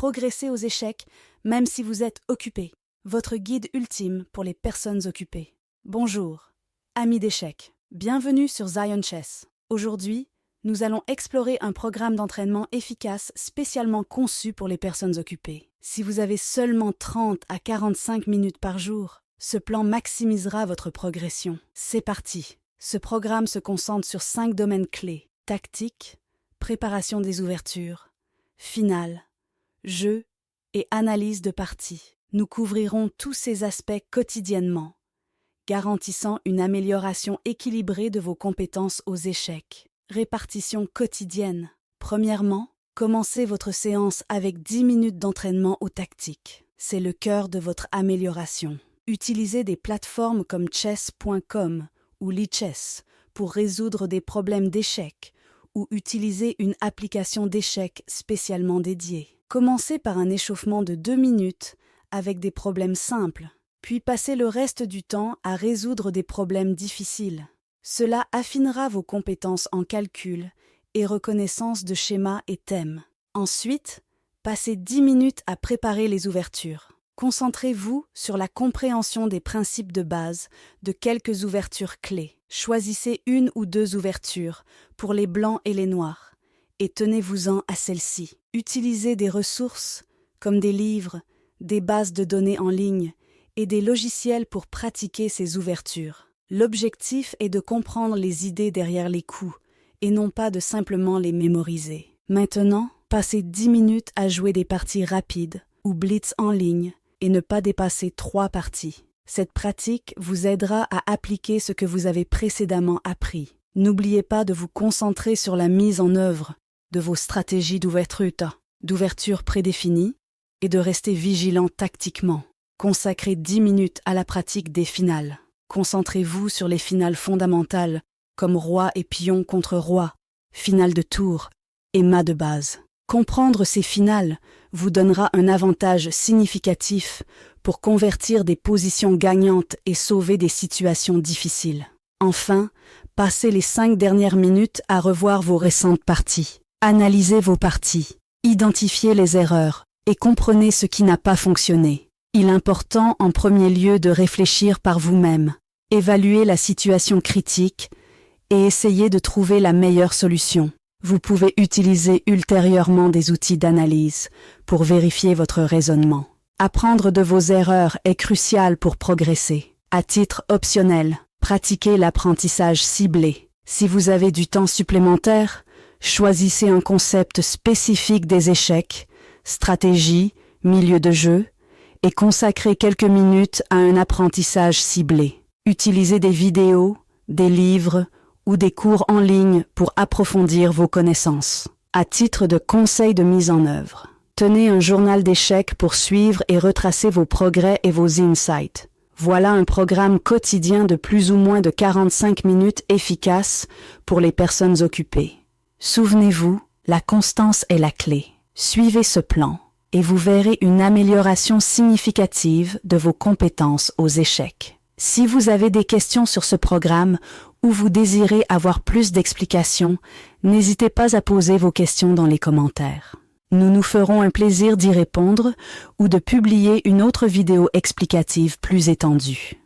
progresser aux échecs, même si vous êtes occupé. Votre guide ultime pour les personnes occupées. Bonjour, amis d'échecs. Bienvenue sur Zion Chess. Aujourd'hui, nous allons explorer un programme d'entraînement efficace spécialement conçu pour les personnes occupées. Si vous avez seulement 30 à 45 minutes par jour, ce plan maximisera votre progression. C'est parti. Ce programme se concentre sur 5 domaines clés: tactique, préparation des ouvertures, finale, jeu et analyse de partie. Nous couvrirons tous ces aspects quotidiennement, garantissant une amélioration équilibrée de vos compétences aux échecs. Répartition quotidienne. Premièrement, commencez votre séance avec 10 minutes d'entraînement aux tactiques. C'est le cœur de votre amélioration. Utilisez des plateformes comme chess.com ou Lichess pour résoudre des problèmes d'échecs ou utilisez une application d'échecs spécialement dédiée. Commencez par un échauffement de 2 minutes avec des problèmes simples, puis passez le reste du temps à résoudre des problèmes difficiles. Cela affinera vos compétences en calcul et reconnaissance de schémas et thèmes. Ensuite, passez 10 minutes à préparer les ouvertures. Concentrez-vous sur la compréhension des principes de base de quelques ouvertures clés. Choisissez 1 ou 2 ouvertures pour les blancs et les noirs et tenez-vous-en à celles-ci. Utilisez des ressources comme des livres, des bases de données en ligne et des logiciels pour pratiquer ces ouvertures. L'objectif est de comprendre les idées derrière les coups et non pas de simplement les mémoriser. Maintenant, passez 10 minutes à jouer des parties rapides ou blitz en ligne et ne pas dépasser 3 parties. Cette pratique vous aidera à appliquer ce que vous avez précédemment appris. N'oubliez pas de vous concentrer sur la mise en œuvre de vos stratégies d'ouverture prédéfinies et de rester vigilant tactiquement. Consacrez 10 minutes à la pratique des finales. Concentrez-vous sur les finales fondamentales comme roi et pion contre roi, finale de tour et mat de base. Comprendre ces finales vous donnera un avantage significatif pour convertir des positions gagnantes et sauver des situations difficiles. Enfin, passez les 5 dernières minutes à revoir vos récentes parties. Analysez vos parties, identifiez les erreurs et comprenez ce qui n'a pas fonctionné. Il est important en premier lieu de réfléchir par vous-même, évaluer la situation critique et essayer de trouver la meilleure solution. Vous pouvez utiliser ultérieurement des outils d'analyse pour vérifier votre raisonnement. Apprendre de vos erreurs est crucial pour progresser. À titre optionnel, pratiquez l'apprentissage ciblé. Si vous avez du temps supplémentaire, choisissez un concept spécifique des échecs, stratégie, milieu de jeu, et consacrez quelques minutes à un apprentissage ciblé. Utilisez des vidéos, des livres ou des cours en ligne pour approfondir vos connaissances. À titre de conseil de mise en œuvre, tenez un journal d'échecs pour suivre et retracer vos progrès et vos insights. Voilà un programme quotidien de plus ou moins de 45 minutes efficace pour les personnes occupées. Souvenez-vous, la constance est la clé. Suivez ce plan et vous verrez une amélioration significative de vos compétences aux échecs. Si vous avez des questions sur ce programme ou vous désirez avoir plus d'explications, n'hésitez pas à poser vos questions dans les commentaires. Nous nous ferons un plaisir d'y répondre ou de publier une autre vidéo explicative plus étendue.